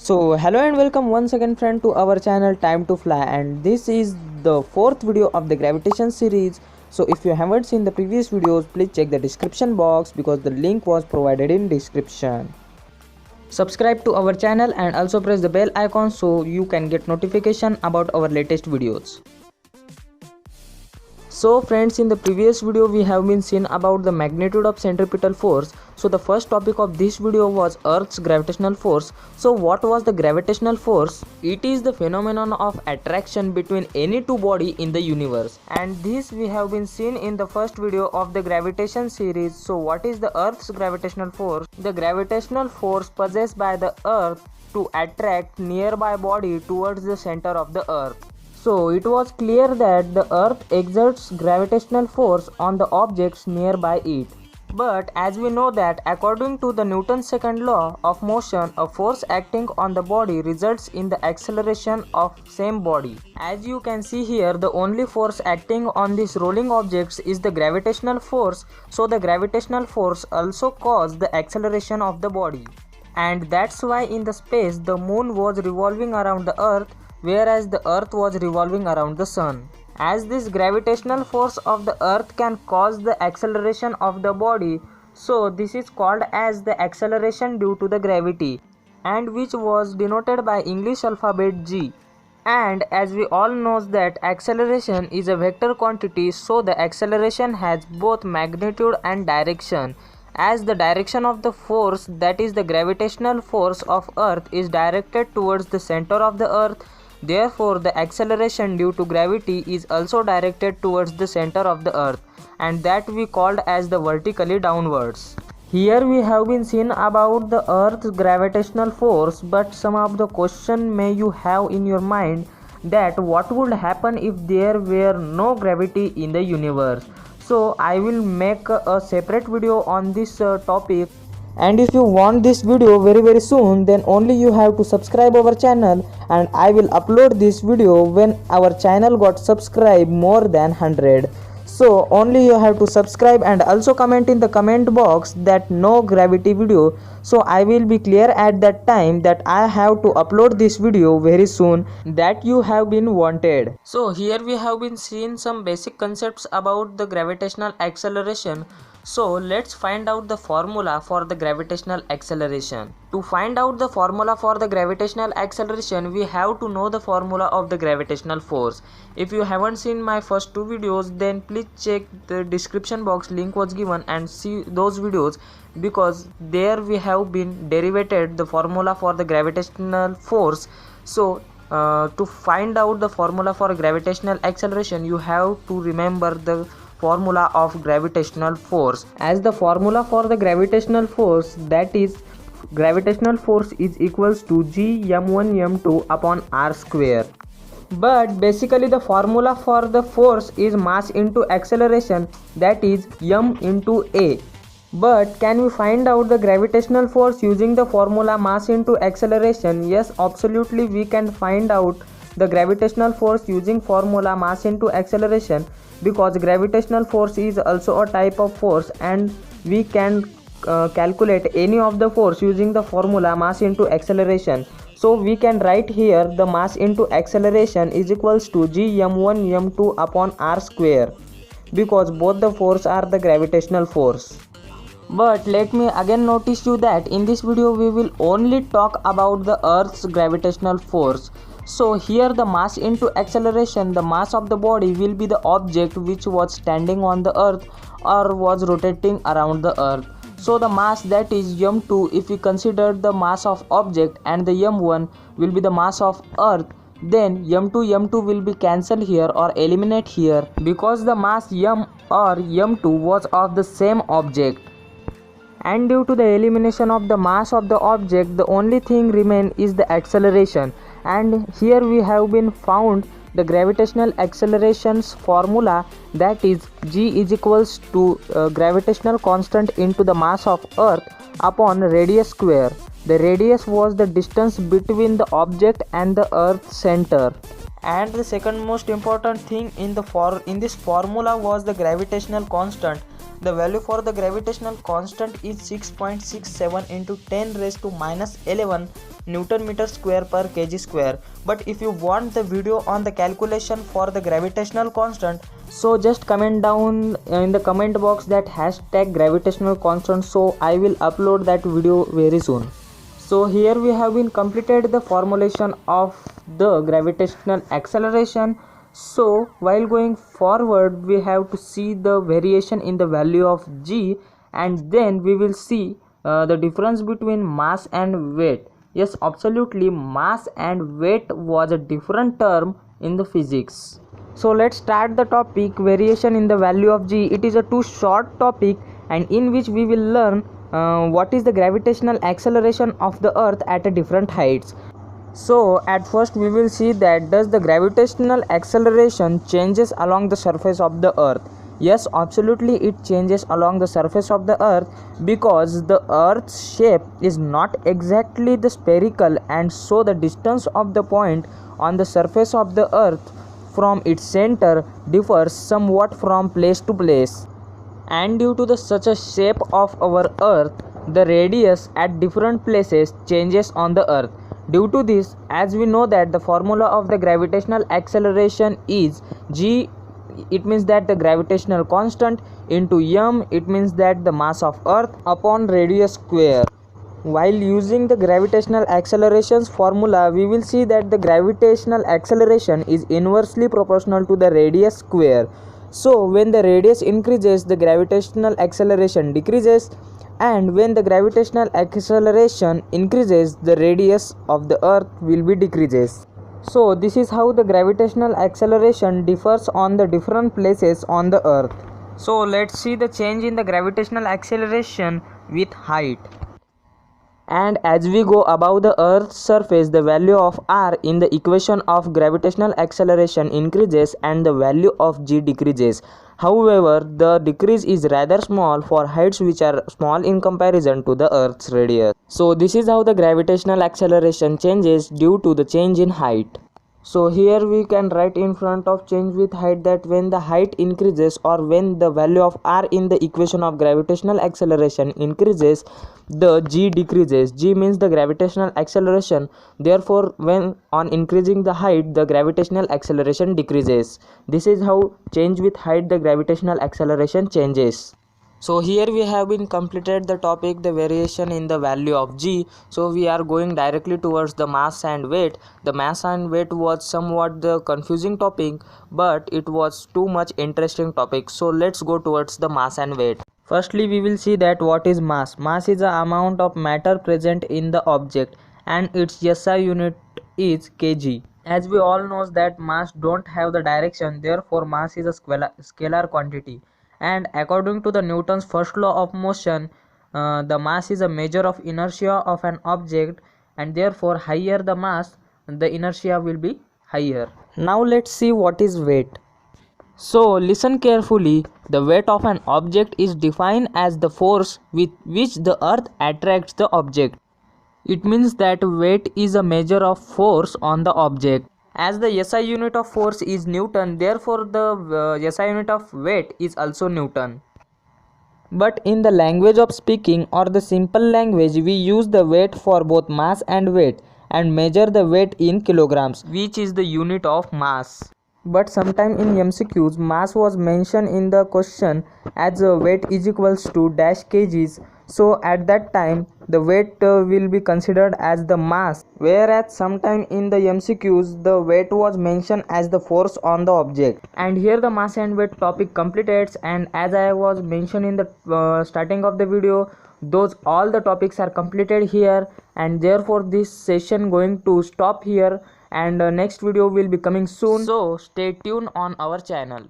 So hello and welcome once again friend to our channel Time to Fly, and this is the fourth video of the gravitation series. So if you haven't seen the previous videos, please check the description box because the link was provided in description. Subscribe to our channel and also press the bell icon so you can get notification about our latest videos. So friends, in the previous video we have been seen about the magnitude of centripetal force. So the first topic of this video was Earth's gravitational force. So what was the gravitational force? It is the phenomenon of attraction between any two body in the universe, and this we have been seen in the first video of the gravitation series. So what is the Earth's gravitational force? The gravitational force possessed by the Earth to attract nearby body towards the center of the Earth. So it was clear that the Earth exerts gravitational force on the objects nearby it. But as we know that according to the Newton's second law of motion, a force acting on the body results in the acceleration of same body. As you can see here, the only force acting on these rolling objects is the gravitational force. So the gravitational force also caused the acceleration of the body. And that's why in the space the moon was revolving around the Earth, whereas the Earth was revolving around the Sun. As this gravitational force of the Earth can cause the acceleration of the body, so this is called as the acceleration due to the gravity, and which was denoted by English alphabet G. And as we all know that acceleration is a vector quantity, so the acceleration has both magnitude and direction. As the direction of the force, that is the gravitational force of Earth, is directed towards the center of the Earth, therefore the acceleration due to gravity is also directed towards the center of the Earth, and that we called as the vertically downwards. Here we have been seen about the Earth's gravitational force, but some of the question may you have in your mind that what would happen if there were no gravity in the universe. So I will make a separate video on this topic, and if you want this video very soon, then only you have to subscribe our channel, and I will upload this video when our channel got subscribed more than 100. So only you have to subscribe and also comment in the comment box that no gravity video, so I will be clear at that time that I have to upload this video very soon that you have been wanted. So here we have been seeing some basic concepts about the gravitational acceleration. So let's find out the formula for the gravitational acceleration. To find out the formula for the gravitational acceleration, we have to know the formula of the gravitational force. If you haven't seen my first two videos, then please check the description box, link was given, and see those videos, because there we have been derivated the formula for the gravitational force. So to find out the formula for gravitational acceleration, you have to remember the formula of gravitational force. As the formula for the gravitational force, that is, gravitational force is equals to G m1 m2 upon r square. But basically the formula for the force is mass into acceleration, that is m into a. But can we find out the gravitational force using the formula mass into acceleration? Yes, absolutely we can find out the gravitational force using formula mass into acceleration, because gravitational force is also a type of force, and we can calculate any of the force using the formula mass into acceleration. So we can write here the mass into acceleration is equals to G m1 m2 upon r square, because both the force are the gravitational force. But let me again notice you that in this video we will only talk about the Earth's gravitational force. So here the mass into acceleration, the mass of the body will be the object which was standing on the Earth or was rotating around the Earth. So the mass, that is m2, if we consider the mass of object, and the m1 will be the mass of Earth, then m2 will be cancelled here or eliminate here, because the mass m or m2 was of the same object. And due to the elimination of the mass of the object, the only thing remain is the acceleration. And here we have been found the gravitational acceleration's formula, that is G is equals to gravitational constant into the mass of Earth upon radius square. The radius was the distance between the object and the Earth's center. And the second most important thing in this formula was the gravitational constant, The value for the gravitational constant is 6.67 into 10 raised to minus 11 Newton meter square per kg square. But if you want the video on the calculation for the gravitational constant, so just comment down in the comment box that hashtag gravitational constant, so I will upload that video very soon. So here we have been completed the formulation of the gravitational acceleration. So while going forward, we have to see the variation in the value of g, and then we will see the difference between mass and weight. Yes, absolutely, mass and weight was a different term in the physics. So let's start the topic variation in the value of g. It is a too short topic, and in which we will learn what is the gravitational acceleration of the earth at a different heights. So at first we will see that does the gravitational acceleration changes along the surface of the earth. Yes, absolutely, it changes along the surface of the earth because the earth's shape is not exactly the spherical, and so the distance of the point on the surface of the earth from its center differs somewhat from place to place. And due to the such a shape of our earth, the radius at different places changes on the earth. Due to this, as we know that the formula of the gravitational acceleration is g, it means that the gravitational constant, into m, it means that the mass of earth upon radius square. While using the gravitational accelerations formula, we will see that the gravitational acceleration is inversely proportional to the radius square. So when the radius increases, the gravitational acceleration decreases, and when the gravitational acceleration increases, the radius of the earth will be decreases. So this is how the gravitational acceleration differs on the different places on the earth. So let's see the change in the gravitational acceleration with height. And as we go above the earth's surface, the value of r in the equation of gravitational acceleration increases and the value of g decreases. However, the decrease is rather small for heights which are small in comparison to the earth's radius. So this is how the gravitational acceleration changes due to the change in height. So here we can write in front of change with height that when the height increases, or when the value of r in the equation of gravitational acceleration increases, the g decreases. G means the gravitational acceleration. Therefore, when on increasing the height, the gravitational acceleration decreases. This is how change with height the gravitational acceleration changes. So here we have been completed the topic the variation in the value of g. So we are going directly towards the mass and weight. The mass and weight was somewhat the confusing topic, but it was too much interesting topic. So let's go towards the mass and weight. Firstly, we will see that what is mass. Mass is the amount of matter present in the object, and its SI unit is kg. As we all know that mass don't have the direction, therefore mass is a scalar quantity. And according to the Newton's first law of motion, the mass is a measure of inertia of an object, and therefore higher the mass, the inertia will be higher. Now let's see what is weight. So listen carefully. The weight of an object is defined as the force with which the earth attracts the object. It means that weight is a measure of force on the object. As the SI unit of force is Newton, therefore the SI unit of weight is also Newton. But in the language of speaking or the simple language, we use the weight for both mass and weight and measure the weight in kilograms, which is the unit of mass. But sometime in MCQs, mass was mentioned in the question as weight is equals to dash kgs. So at that time the weight will be considered as the mass, whereas sometime in the MCQs the weight was mentioned as the force on the object. And here the mass and weight topic completed, and as I was mentioned in the starting of the video, those all the topics are completed here, and therefore this session going to stop here, and next video will be coming soon. So stay tuned on our channel.